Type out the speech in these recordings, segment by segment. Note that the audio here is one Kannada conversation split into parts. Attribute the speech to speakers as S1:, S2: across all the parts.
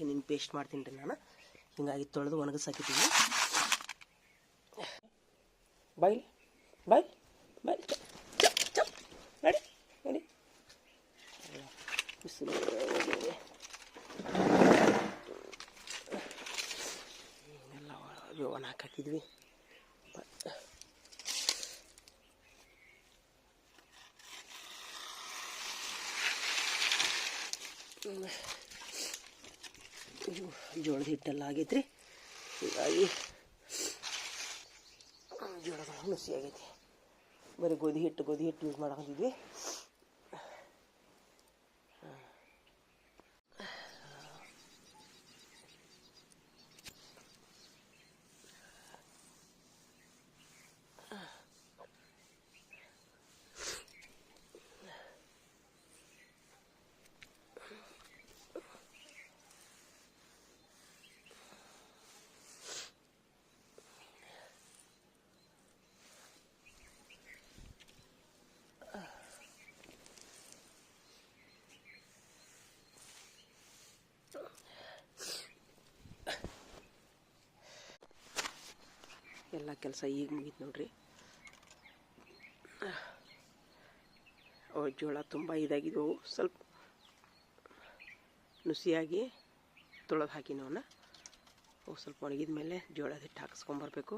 S1: ಟೊಮೆಟೊ ಪೇಸ್ಟ್ ಮಾಡ್ತೀನಿ ರೀ ನಾನು. ಹಿಂಗಾಗಿ ತೊಳೆದು ಒಣಗಿಸಾಕಿದ್ದೀನಿ. ಬಾಯ್ ಬಾಯ್ ಬಾಯ್ ಚಪ್ ನಡಿ ನಡಿ ಬಿಸಿಲು ಎಲ್ಲ ಒಣ ಹಾಕಿದ್ವಿ. ಜೋಳದ ಹಿಟ್ಟೆಲ್ಲ ಆಗೈತ್ರಿ. ಹೀಗಾಗಿ ಜೋಳದ ನುಸಿ ಆಗೈತಿ. ಬರೀ ಗೋಧಿ ಹಿಟ್ಟು ಯೂಸ್ ಮಾಡಾಕತ್ತಿದ್ವಿ. ಎಲ್ಲ ಕೆಲಸ ಈಗ ಮುಗೀತು ನೋಡ್ರಿ. ಜೋಳ ತುಂಬ ಇದಾಗಿದ್ದವು, ಸ್ವಲ್ಪ ನುಸಿಯಾಗಿ ತೊಳೆದು ಹಾಕಿ ಅವನ್ನ. ಅವು ಸ್ವಲ್ಪ ಒಣಗಿದ ಮೇಲೆ ಜೋಳದ ಹಿಟ್ಟು ಹಾಕಿಸ್ಕೊಂಬರ್ಬೇಕು.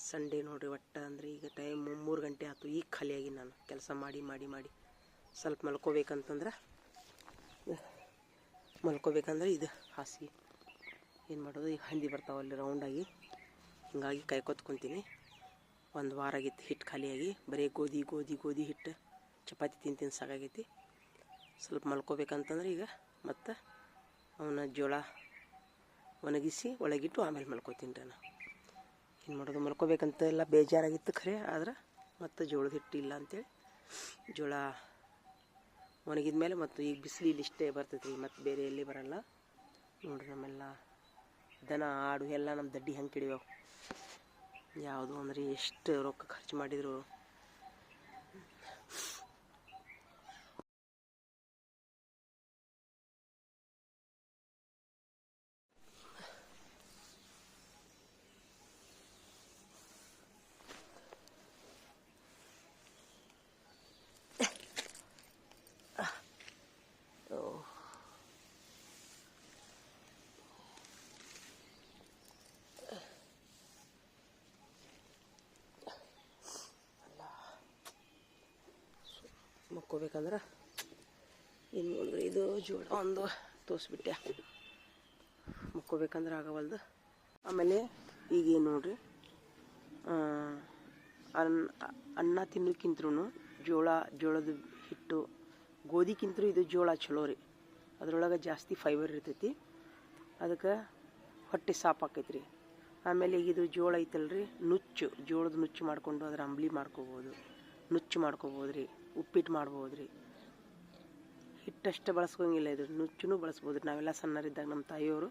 S1: ಸಂಡೇ ನೋಡ್ರಿ, ಒಟ್ಟು ಅಂದರೆ ಈಗ ಟೈಮ್ 3 ಗಂಟೆ ಆಯ್ತು. ಈಗ ಖಾಲಿಯಾಗಿ ನಾನು ಕೆಲಸ ಮಾಡಿ ಮಾಡಿ ಮಾಡಿ ಸ್ವಲ್ಪ ಮಲ್ಕೋಬೇಕಂದ್ರೆ ಇದು ಹಾಸಿಗೆ ಏನು ಮಾಡೋದು, ಈಗ ಹಂದಿ ಬರ್ತಾವಲ್ಲಿ ರೌಂಡಾಗಿ. ಹಿಂಗಾಗಿ ಕಾಯ್ಕೊತ ಕುಂತೀನಿ. 1 ವಾರ ಆಗಿತ್ತು ಹಿಟ್ಟು ಖಾಲಿಯಾಗಿ. ಬರೀ ಗೋಧಿ ಹಿಟ್ಟು ಚಪಾತಿ ತಿಂದು ಸಾಕಾಗೈತಿ. ಸ್ವಲ್ಪ ಮಲ್ಕೋಬೇಕಂತಂದ್ರೆ ಈಗ ಮತ್ತು ಅವನ್ನ ಜೋಳ ಒಣಗಿಸಿ ಒಳಗಿಟ್ಟು ಆಮೇಲೆ ಮಲ್ಕೋತೀನಿ ರೀ ನಾನು. ಏನು ಮಾಡೋದು, ಮಲ್ಕೋಬೇಕಂತ ಎಲ್ಲ ಬೇಜಾರಾಗಿತ್ತು ಖರೆ. ಆದ್ರೆ ಮತ್ತು ಜೋಳದ ಹಿಟ್ಟು ಇಲ್ಲ ಅಂಥೇಳಿ ಜೋಳ ಒಣಗಿದ ಮೇಲೆ ಮತ್ತು ಈಗ ಬಿಸಿಲು ಇಲ್ಲಿ ಇಷ್ಟೇ ಬರ್ತೈತಿ ರೀ, ಮತ್ತು ಬೇರೆ ಎಲ್ಲಿ ಬರಲ್ಲ ನೋಡ್ರಿ. ನಮ್ಮೆಲ್ಲ ದನ ಆಡು ಎಲ್ಲ ನಮ್ಮ ದಡ್ಡಿ ಹಂಗೆ ಕಿಡಿಯವು. ಯಾವುದು ಅಂದರೆ ಎಷ್ಟು ರೊಕ್ಕ ಖರ್ಚು ಮಾಡಿದ್ರು ಮಕ್ಕೋಬೇಕಂದ್ರೆ ಏನು ನೋಡಿದ್ರೆ ಇದು ಜೋಳ ಒಂದು ತೋರಿಸ್ಬಿಟ್ಟೆ. ಮಕ್ಕೋಬೇಕಂದ್ರೆ ಆಗವಲ್ದು. ಆಮೇಲೆ ಈಗೇನು ನೋಡ್ರಿ, ಅನ್ನ ತಿನ್ನೋಕ್ಕಿಂತರೂ ಜೋಳದ ಹಿಟ್ಟು ಗೋಧಿಕ್ಕಿಂತರೂ ಇದು ಜೋಳ ಚಲೋ ರೀ. ಅದ್ರೊಳಗೆ ಜಾಸ್ತಿ ಫೈಬರ್ ಇರ್ತೈತಿ, ಅದಕ್ಕೆ ಹೊಟ್ಟೆ ಸಾಪ್ ಆಕೈತಿ ರೀ. ಆಮೇಲೆ ಈಗ ಇದು ಜೋಳ ಐತಲ್ರಿ, ಜೋಳದ ನುಚ್ಚು ಮಾಡ್ಕೊಂಡು ಅದ್ರ ಅಂಬ್ಲಿ ಮಾಡ್ಕೋಬೋದು, ನುಚ್ಚು ಮಾಡ್ಕೋಬೋದು ರೀ, ಉಪ್ಪಿಟ್ಟು ಮಾಡ್ಬೋದು ರೀ. ಹಿಟ್ಟಷ್ಟೇ ಬಳಸ್ಕೊಂಗಿಲ್ಲ, ಇದು ನುಚ್ಚೂ ಬಳಸ್ಬೋದು ರೀ. ನಾವೆಲ್ಲ ಸಣ್ಣರಿದ್ದಾಗ ನಮ್ಮ ತಾಯಿಯವರು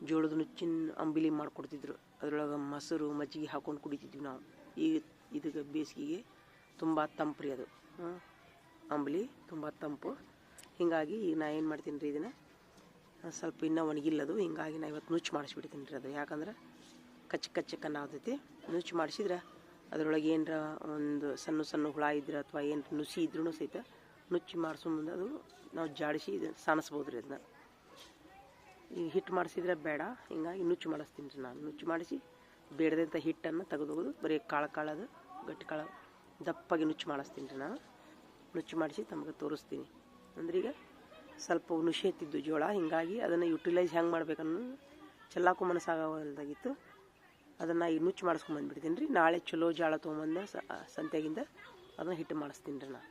S1: ಜೋಳದ ನುಚ್ಚಿನ ಅಂಬಿಲಿ ಮಾಡಿಕೊಡ್ತಿದ್ರು. ಅದರೊಳಗೆ ಮೊಸರು ಮಜ್ಜಿಗೆ ಹಾಕ್ಕೊಂಡು ಕುಡಿತಿದ್ವಿ ನಾವು. ಈಗ ಇದಕ್ಕೆ ಬೇಸಿಗೆಗೆ ತುಂಬ ತಂಪು ರೀ ಅದು, ಅಂಬ್ಲಿ ತುಂಬ ತಂಪು. ಹೀಗಾಗಿ ಈಗ ನಾ ಏನು ಮಾಡ್ತೀನಿ ರೀ, ಇದನ್ನು ಸ್ವಲ್ಪ ಇನ್ನೂ ಒಣಗಿಲ್ಲದು. ಹಿಂಗಾಗಿ ನಾ ಇವತ್ತು ನುಚ್ಚು ಮಾಡಿಸ್ಬಿಡ್ತೀನಿ ರೀ ಅದು. ಯಾಕಂದ್ರೆ ಕಚ್ಚಕ್ಕನ್ನ ಆಗ್ತೈತಿ. ನುಚ್ಚು ಮಾಡಿಸಿದ್ರೆ ಅದರೊಳಗೆ ಏನರ ಒಂದು ಸಣ್ಣ ಹುಳ ಇದ್ರೆ ಅಥವಾ ಏನು ನುಸಿ ಇದ್ರೂ ಸಹಿತ ನುಚ್ಚು ಮಾಡಿಸೋ ಮುಂದೆ ಅದು ನಾವು ಜಾಡಿಸಿ ಸಾಣಿಸ್ಬೋದು ರೀ ಅದನ್ನ. ಈಗ ಹಿಟ್ಟು ಮಾಡಿಸಿದ್ರೆ ಬೇಡ, ಹಿಂಗಾಗಿ ನುಚ್ಚು ಮಾಡಿಸ್ತೀನಿ ರೀ ನಾನು. ನುಚ್ಚು ಮಾಡಿಸಿ ಬೇಡದಂಥ ಹಿಟ್ಟನ್ನು ತೆಗೆದೋಗೋದು, ಬರೀ ಕಾಳದು ಗಟ್ಟಿ ಕಾಳು ದಪ್ಪಾಗಿ ನುಚ್ಚು ಮಾಡಿಸ್ತೀನಿ ರೀ ನಾನು. ನುಚ್ಚು ಮಾಡಿಸಿ ತಮಗೆ ತೋರಿಸ್ತೀನಿ. ಅಂದ್ರೆ ಈಗ ಸ್ವಲ್ಪ ನುಸಿ ಎತ್ತಿದ್ದು ಜೋಳ, ಹಿಂಗಾಗಿ ಅದನ್ನು ಯುಟಿಲೈಸ್ ಹೆಂಗೆ ಮಾಡ್ಬೇಕನ್ನೋ ಚೆಲ್ಲಾಕು ಮನಸ್ಸಾಗವಲ್ದಾಗಿತ್ತು. ಅದನ್ನು ಈಗ ನುಚ್ಚು ಮಾಡಿಸ್ಕೊಂಬಂದ್ಬಿಡ್ತೀನಿ ರೀ. ನಾಳೆ ಚಲೋ ಜೋಳ ತೊಗೊಂಬಂದು ಸಂತೆಗಿಂದ ಅದನ್ನು ಹಿಟ್ಟು ಮಾಡಿಸ್ತೀನಿ ರೀ ನಾನು.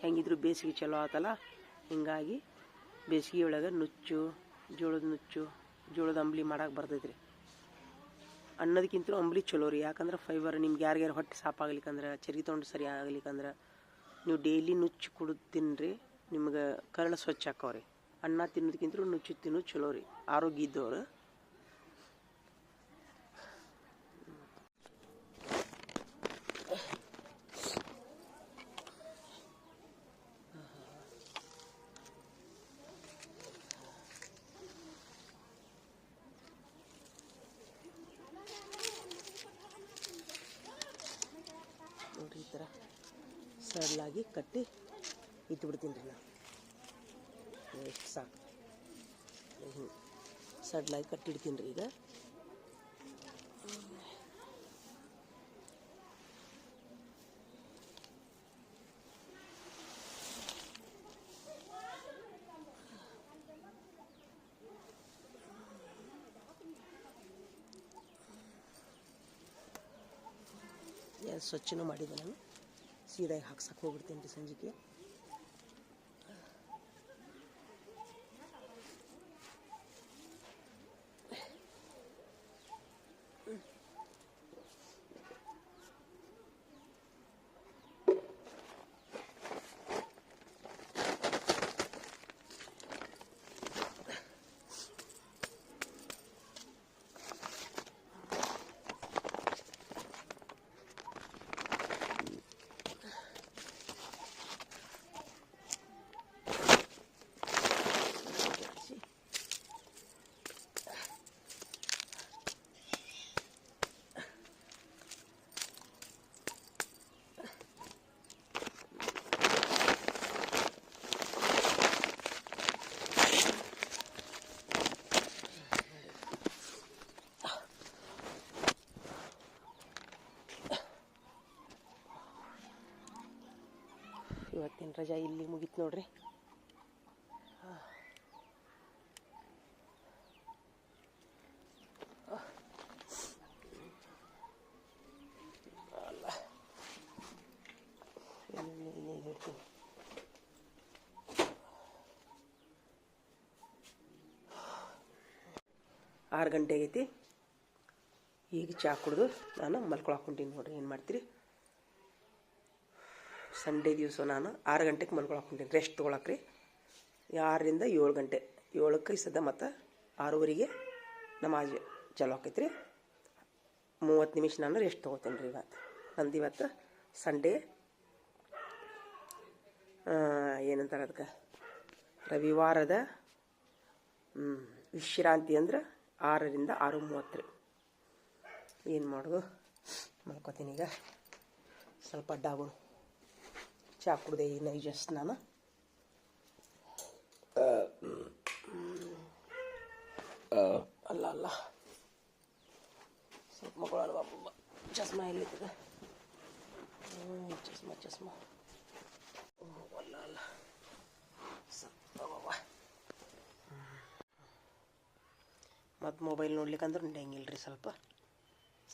S1: ಹೆಂಗಿದ್ರು ಬೇಸಿಗೆ ಚಲೋ ಆತಲ್ಲ, ಹಿಂಗಾಗಿ ಬೇಸಿಗೆ ಒಳಗೆ ಜೋಳದ ಅಂಬ್ಲಿ ಮಾಡೋಕೆ ಬರ್ತೈತೆ ರೀ. ಅನ್ನೋದಕ್ಕಿಂತ ಅಂಬ್ಲಿ ಚಲೋ ರೀ. ಯಾಕಂದ್ರೆ ಫೈಬರ್ ನಿಮ್ಗೆ ಯಾರಿಗಾರು ಹೊಟ್ಟೆ ಸಾಪಾಗ್ಲಿಕ್ಕಂದ್ರೆ, ಚರ್ಗಿ ತೊಗೊಂಡು ಸರಿ ಆಗ್ಲಿಕ್ಕಂದ್ರೆ ನೀವು ಡೈಲಿ ನುಚ್ಚು ಕುಡಿದು ತಿನ್ನಿರಿ, ನಿಮ್ಗೆ ಕರಳು ಸ್ವಚ್ಛ ಹಾಕವ್ರಿ. ಅನ್ನ ತಿನ್ನೋದಕ್ಕಿಂತ ನುಚ್ಚು ತಿನ್ನೋದು ಚಲೋ ರೀ ಆರೋಗ್ಯ ಇದ್ದವ್ರು. ಸಡ್ಲಾಗಿ ಕಟ್ಟಿ ಇಟ್ಬಿಡ್ತೀನಿ ರೀ ನಾನು. ಎಷ್ಟು ಸಾಕು ಹಿಂಗೆ ಸಡ್ಲಾಗಿ ಕಟ್ಟಿಡ್ತೀನಿ ರೀ ಈಗ. ಸ್ವಚ್ಛನೂ ಮಾಡಿದ್ದೆ ನಾನು. ಸೀದಾ ಹಾಕ್ಸಕ್ಕೆ ಹೋಗ್ಬಿಡ್ತೀನಿ ರೀ ಸಂಜೆಗೆ. ಇವತ್ತಿನ ರಜಾ ಇಲ್ಲಿ ಮುಗೀತು ನೋಡ್ರಿ. ಹೇಳ್ತೀನಿ 6 ಗಂಟೆ ಆಗೈತಿ. ಈಗ ಚಹಾ ಕುಡಿದು ನಾನು ಮಲ್ಕೊಳಕ್ಕೆ ಹೊಂಟೀನಿ ನೋಡ್ರಿ. ಏನು ಮಾಡ್ತೀರಿ, ಸಂಡೇ ದಿವಸ ನಾನು 6 ಗಂಟೆಗೆ ಮಲ್ಕೊಳಕ್ಕೆ ಹೊಂಟೀನಿ ರೆಸ್ಟ್ ತೊಗೊಳಕ್ಕೆ ರೀ. 6ರಿಂದ 7 ಗಂಟೆ, 7ಕ್ಕೆ ಸದ್ದ ಮತ್ತು 6:15 ನಮಾಜ್ ಚಾಲು ಆಕೈತೆ ರೀ. 30 ನಿಮಿಷ ನಾನು ರೆಸ್ಟ್ ತೊಗೋತೀನಿ ರೀ. ನಂದು ಇವತ್ತು ಸಂಡೇ ಏನಂತಾರೆ ಅದಕ್ಕೆ, ರವಿವಾರದ ವಿಶ್ರಾಂತಿ ಅಂದ್ರೆ 6ರಿಂದ 6:30 ರೀ. ಏನು ಮಾಡೋದು, ಮಲ್ಕೋತೀನಿ ಈಗ. ಸ್ವಲ್ಪ ಅಡ್ಡಾಗೋಣ. ಚಹಾ ಕುಡ್ದೆ ಈಗ ಜಸ್ಟ್ ನಾನು. ಅಲ್ಲ ಸ್ವಲ್ಪ ಮಕ್ಕಳು ಬಾಬಾ ಚಸ್ಮಾ ಎಲ್ಲಿರ್ತದೆ. ಚಸ್ಮಾ ಅಲ್ಲ ಸ್ವಲ್ಪ ಮತ್ತು ಮೊಬೈಲ್ ನೋಡ್ಲಿಕ್ಕಂದ್ರೆ ನಡೆಯಂಗಿಲ್ಲ ರೀ.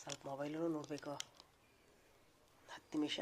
S1: ಸ್ವಲ್ಪ ಮೊಬೈಲೂ ನೋಡಬೇಕು 10 ನಿಮಿಷ.